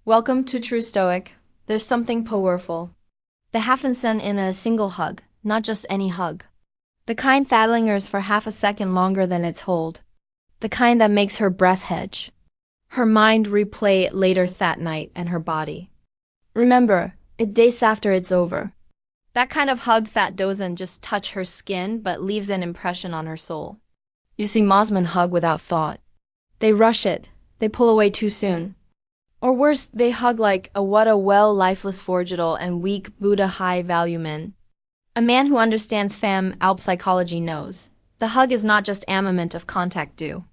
Welcome to True Stoic. There's something powerful that happens in a single hug, not just any hug. The kind that lingers for half a second longer than its hold. The kind that makes her breath hedge. Her mind replay it later that night and her body. Remember, it days after it's over. That kind of hug that doesn't just touch her skin but leaves an impression on her soul. You see, Mosman hug without thought. They rush it. They pull away too soon. Or worse, they hug like a what a lifeless forgetal and weak Buddha high-value man. A man who understands Alp psychology knows. The hug is not just armament of contact due.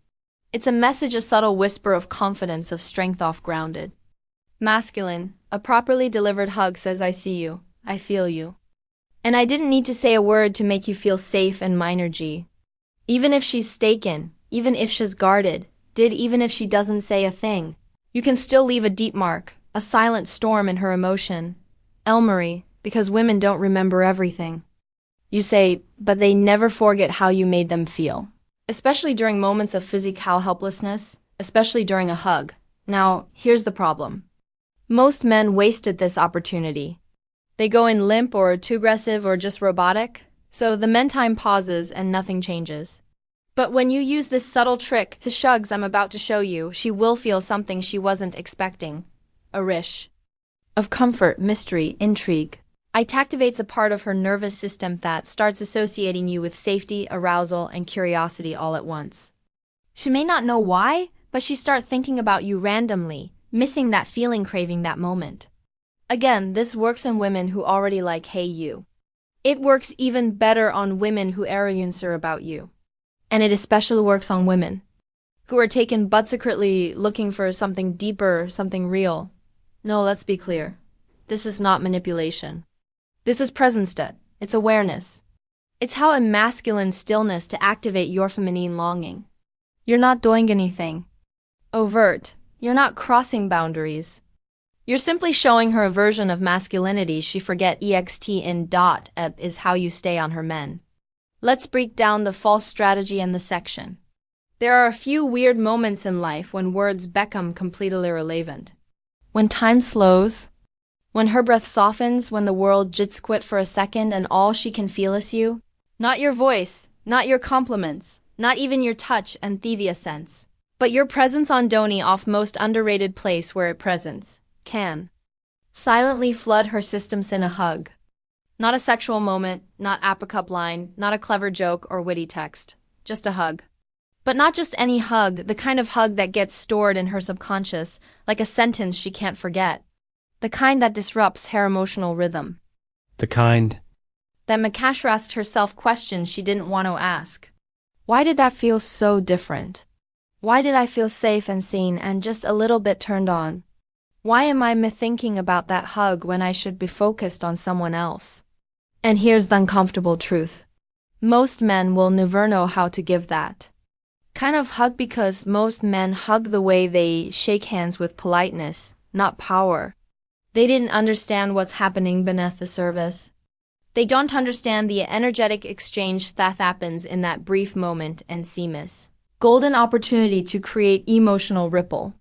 It's a message, a subtle whisper of confidence, of strength off-grounded. Masculine, a properly delivered hug says I see you, I feel you. And I didn't need to say a word to make you feel safe and minor G. Even if she's staken, even if she's guarded, even if she doesn't say a thing. You can still leave a deep mark, a silent storm in her emotion. Elmery, because women don't remember everything. You say, but they never forget how you made them feel. Especially during moments of physical helplessness, especially during a hug. Now, here's the problem. Most men wasted this opportunity. They go in limp or too aggressive or just robotic, so the men time pauses and nothing changes. But when you use this subtle trick, the shugs I'm about to show you, she will feel something she wasn't expecting. A rish of comfort, mystery, intrigue. It activates a part of her nervous system that starts associating you with safety, arousal, and curiosity all at once. She may not know why, but she starts thinking about you randomly, missing that feeling, craving that moment. Again, this works on women who already like hey you. It works even better on women who are unsure about you. And it especially works on women who are taken but secretly looking for something deeper, something real. No, let's be clear. This is not manipulation. This is presence state. It's awareness. It's how a masculine stillness to activate your feminine longing. You're not doing anything overt. You're not crossing boundaries. You're simply showing her a version of masculinity she forget ext in dot at is how you stay on her men. Let's break down the false strategy and the section. There are a few weird moments in life when words become completely irrelevant. When time slows, when her breath softens, when the world just quit for a second and all she can feel is you. Not your voice, not your compliments, not even your touch and thevia sense, but your presence on Doni off most underrated place where it presents can silently flood her systems in a hug. Not a sexual moment, not a pickup line, not a clever joke or witty text. Just a hug. But not just any hug, the kind of hug that gets stored in her subconscious, like a sentence she can't forget. The kind that disrupts her emotional rhythm. The kind that Makash asked herself questions she didn't want to ask. Why did that feel so different? Why did I feel safe and seen and just a little bit turned on? Why am I thinking about that hug when I should be focused on someone else? And here's the uncomfortable truth. Most men will never know how to give that kind of hug because most men hug the way they shake hands with politeness, not power. They didn't understand what's happening beneath the surface. They don't understand the energetic exchange that happens in that brief moment and seamless golden opportunity to create emotional ripple.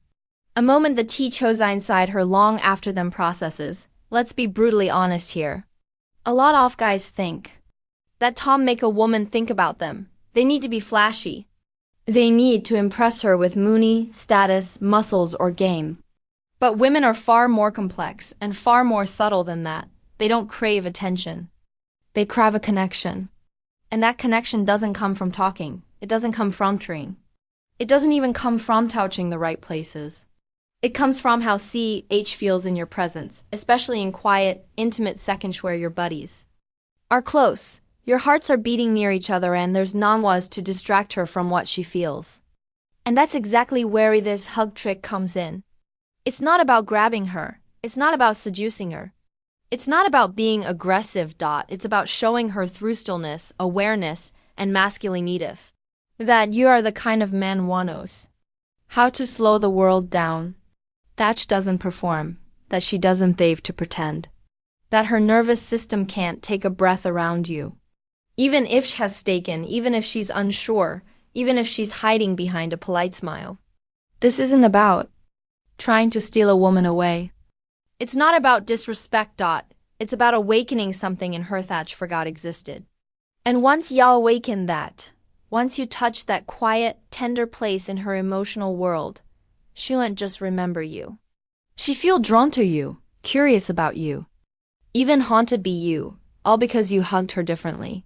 A moment that chose inside her long after them processes. Let's be brutally honest here. A lot of guys think that Tom make a woman think about them. They need to be flashy. They need to impress her with money, status, muscles, or game. But women are far more complex and far more subtle than that. They don't crave attention. They crave a connection. And that connection doesn't come from talking. It doesn't come from treeing. It doesn't even come from touching the right places. It comes from how CH feels in your presence, especially in quiet, intimate seconds where your buddies are close. Your hearts are beating near each other and there's none was to distract her from what she feels. And that's exactly where this hug trick comes in. It's not about grabbing her. It's not about seducing her. It's not about being aggressive. It's about showing her through stillness, awareness, and masculinitive. That you are the kind of man one knows how to slow the world down. That she doesn't perform, that she doesn't bathe to pretend, that her nervous system can't take a breath around you. Even if she has staken, even if she's unsure, even if she's hiding behind a polite smile. This isn't about trying to steal a woman away. It's not about disrespect. It's about awakening something in her that forgot existed. And once y'all awaken that, once you touch that quiet, tender place in her emotional world, she won't just remember you. She feel drawn to you, curious about you, even haunted by you, all because you hugged her differently.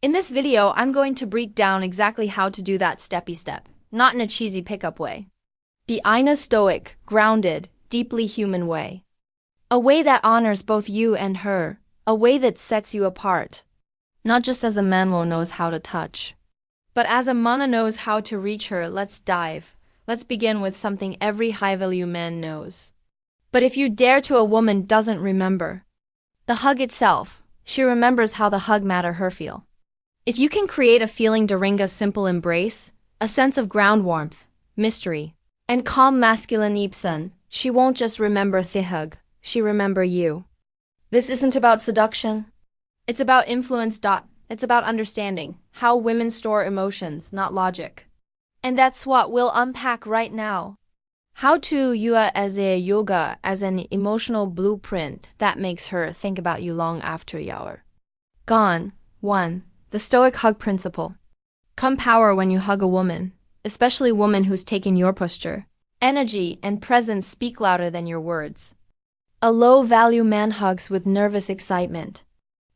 In this video, I'm going to break down exactly how to do that step-by-step, not in a cheesy pickup way. The stoic, grounded, deeply human way. A way that honors both you and her, a way that sets you apart. Not just as a man who knows how to touch, but as a man who knows how to reach her. Let's dive. Let's begin with something every high-value man knows. But if you dare to, a woman doesn't remember the hug itself. She remembers how the hug made her feel. If you can create a feeling during a simple embrace, a sense of ground warmth, mystery, and calm masculine ipsen, she won't just remember the hug, she remember you. This isn't about seduction. It's about influence. It's about understanding how women store emotions, not logic. And that's what we'll unpack right now. How to use as a yoga as an emotional blueprint that makes her think about you long after you're gone. 1. The Stoic hug principle. Come power when you hug a woman, especially a woman who's taken your posture. Energy and presence speak louder than your words. A low-value man hugs with nervous excitement.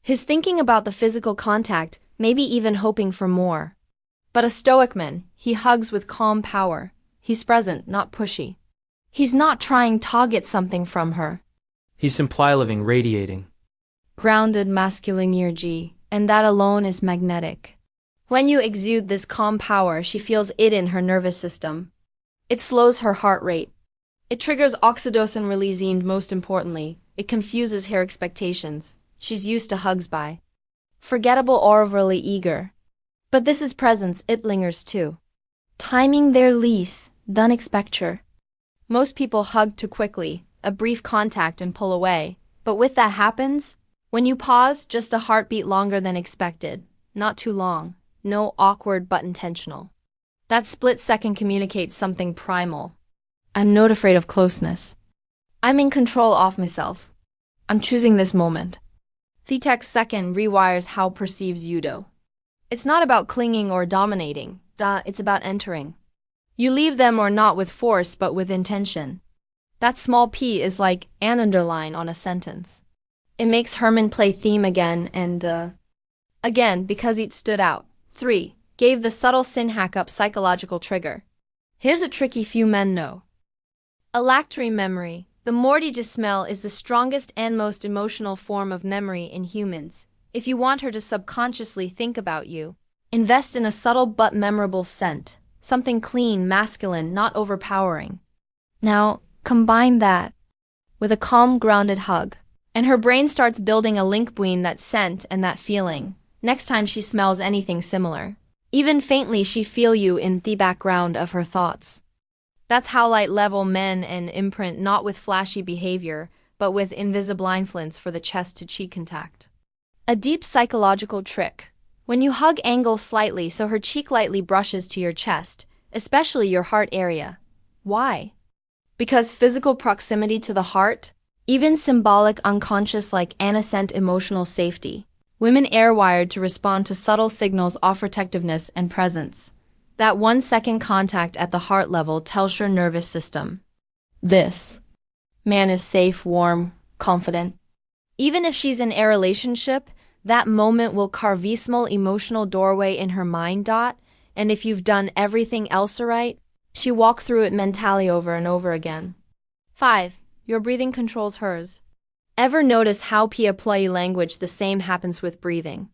He's thinking about the physical contact, maybe even hoping for more. But a Stoic man, he hugs with calm power. He's present, not pushy. He's not trying to get something from her. He's simply living, radiating. Grounded masculine energy, and that alone is magnetic. When you exude this calm power, she feels it in her nervous system. It slows her heart rate. It triggers oxytocin release, and most importantly, it confuses her expectations. She's used to hugs by forgettable or overly eager. But this is presence, it lingers too. Timing their lease, don't expect her. Most people hug too quickly, a brief contact and pull away. But with that happens, when you pause, just a heartbeat longer than expected. Not too long, no awkward but intentional. That split second communicates something primal. I'm not afraid of closeness. I'm in control of myself. I'm choosing this moment. The text second rewires how perceives Udo. It's not about clinging or dominating. It's about entering. You leave them or not with force but with intention. That small p is like an underline on a sentence. It makes Herman play theme again and again because it stood out. 3. Gave the subtle sin hack-up psychological trigger. Here's a tricky few men know. Olfactory memory. The mortige smell is the strongest and most emotional form of memory in humans. If you want her to subconsciously think about you, invest in a subtle but memorable scent. Something clean, masculine, not overpowering. Now, combine that with a calm, grounded hug, and her brain starts building a link between that scent and that feeling. Next time she smells anything similar, even faintly, she feel you in the background of her thoughts. That's how light-level men and imprint, not with flashy behavior, but with invisible influence for the chest-to-cheek contact. A deep psychological trick. When you hug, angle slightly so her cheek lightly brushes to your chest, especially your heart area. Why? Because physical proximity to the heart, even symbolic unconscious like ancient emotional safety. Women are wired to respond to subtle signals of protectiveness and presence. That 1-second contact at the heart level tells your nervous system. This man is safe, warm, confident. Even if she's in a relationship, that moment will carve a small emotional doorway in her mind. And if you've done everything else right, she walk through it mentally over and over again. 5. Your breathing controls hers. Ever notice how apply language the same happens with breathing?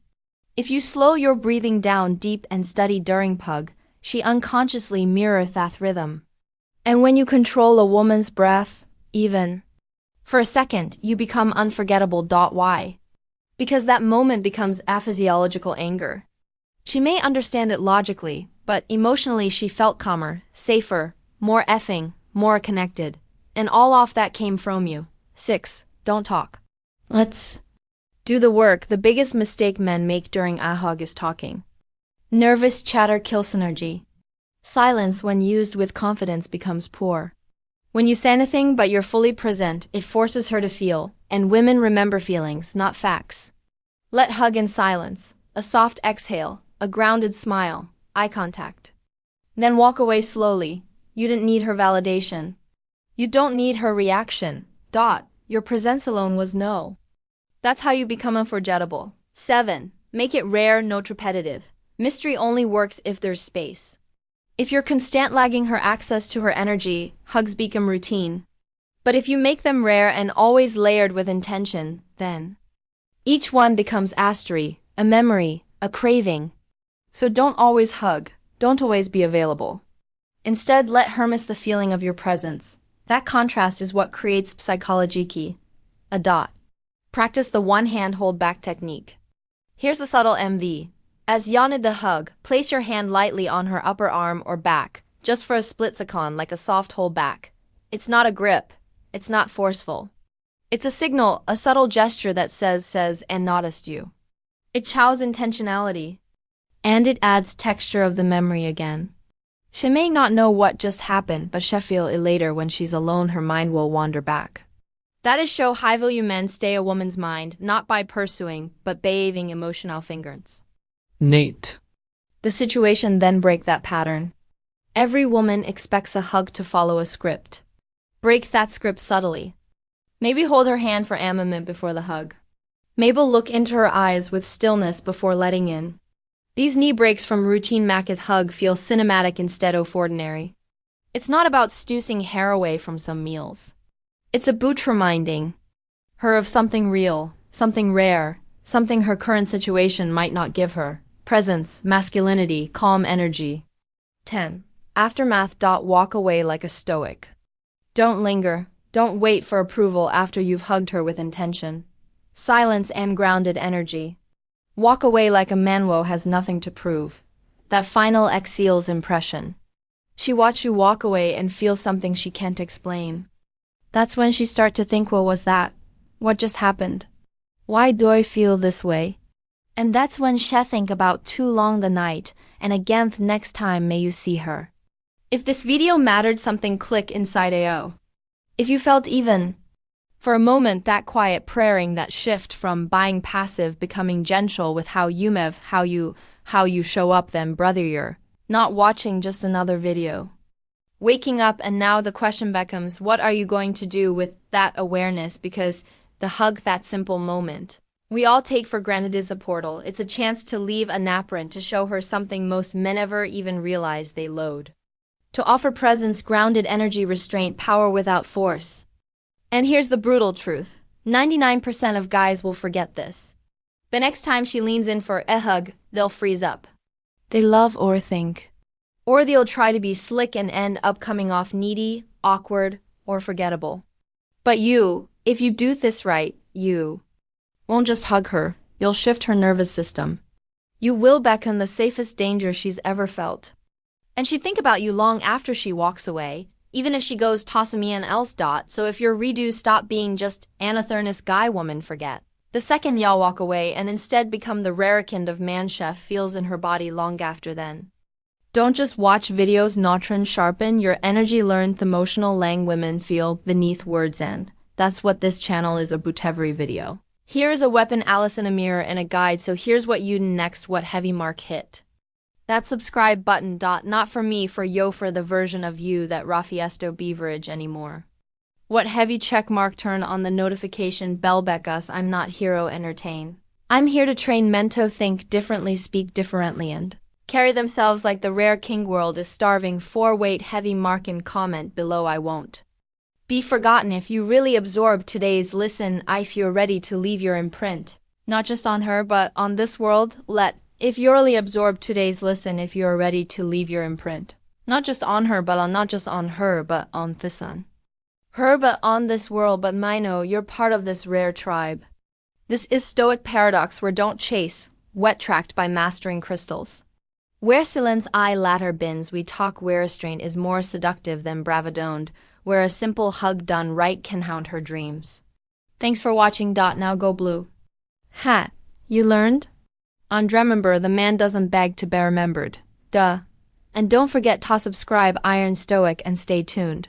If you slow your breathing down deep and steady during pug, she unconsciously mirrors that rhythm. And when you control a woman's breath, even for a second, you become unforgettable. Why? Because that moment becomes a physiological anger. She may understand it logically, but emotionally she felt calmer, safer, more effing, more connected. And all of that came from you. 6. Don't talk. Let's do the work. The biggest mistake men make during a hug is talking. Nervous chatter kills energy. Silence when used with confidence becomes poor. When you say anything but you're fully present, it forces her to feel, and women remember feelings, not facts. Let hug in silence, a soft exhale, a grounded smile, eye contact. Then walk away slowly. You didn't need her validation. You don't need her reaction. Your presence alone was no. That's how you become unforgettable. 7. Make it rare, not repetitive. Mystery only works if there's space. If you're constant lagging her access to her energy, hugs become routine. But if you make them rare and always layered with intention, then each one becomes mastery, a memory, a craving. So don't always hug, don't always be available. Instead, let her miss the feeling of your presence. That contrast is what creates psychology. Practice the one-hand hold-back technique. Here's a subtle MV. As you need the hug, place your hand lightly on her upper arm or back, just for a split second, like a soft hold back. It's not a grip. It's not forceful. It's a signal, a subtle gesture that says, and noticed you. It shows intentionality. And it adds texture of the memory again. She may not know what just happened, but she'll feel it later when she's alone. Her mind will wander back. That is show high-value men stay a woman's mind, not by pursuing, but behaving emotional fingers. Nate. The situation then break that pattern. Every woman expects a hug to follow a script. Break that script subtly. Maybe hold her hand for a moment before the hug. Mabel look into her eyes with stillness before letting in. These knee breaks from routine Maceth hug feel cinematic instead of ordinary. It's not about stoosing hair away from some meals. It's a boot reminding her of something real, something rare, something her current situation might not give her. Presence, masculinity, calm energy. 10. Aftermath. Walk away like a stoic. Don't linger. Don't wait for approval after you've hugged her with intention. Silence and grounded energy. Walk away like a man who has nothing to prove. That final exhale's impression. She watch you walk away and feel something she can't explain. That's when she start to think, what was that? What just happened? Why do I feel this way? And that's when she think about too long the night, and again the next time may you see her. If this video mattered something, click inside AO. If you felt even for a moment that quiet praying, that shift from being passive becoming gentle with how you show up, then brother, you're not watching just another video. Waking up, and now the question becomes, what are you going to do with that awareness? Because the hug, that simple moment we all take for granted, is a portal. It's a chance to leave a napprint, to show her something most men never even realize they load. To offer presence, grounded energy, restraint, power without force. And here's the brutal truth. 99% of guys will forget this. The next time she leans in for a hug, they'll freeze up. They love or think. Or they'll try to be slick and end up coming off needy, awkward, or forgettable. But you, if you do this right, you won't just hug her, you'll shift her nervous system. You will beckon the safest danger she's ever felt. And she'd think about you long after she walks away, even if she goes toss me an else. So if your redo stop being just anathernis guy woman, forget. The second y'all walk away and instead become the rarekind of man chef feels in her body long after then. Don't just watch videos, Notrin sharpen your energy, learn the emotional lang women feel beneath words, and that's what this channel is about. Every video. Here is a weapon, Alice in a mirror, and a guide, so here's what you next, what heavy mark hit. That subscribe button. Not for me, for yo, for the version of you that Rafiesto beverage anymore. What heavy check mark, turn on the notification bell, beck us. I'm not hero entertain. I'm here to train men to think differently, speak differently, and carry themselves like the rare king world is starving for. Weight heavy mark in comment below. I won't be forgotten if you really absorb today's listen. If you're ready to leave your imprint, not just on her but on this world, if you really absorb today's listen, if you're ready to leave your imprint, not just on her but on, not just on her but on this one. Her but on this world, but Mino, you're part of this rare tribe. This is Stoic paradox, where don't chase, wet tracked by mastering crystals. Where silence I latter bins, we talk where restraint is more seductive than bravadoned, where a simple hug done right can haunt her dreams. Thanks for watching. Now go blue. Hat, you learned? And remember, the man doesn't beg to be remembered. Duh. And don't forget to subscribe Iron Stoic and stay tuned.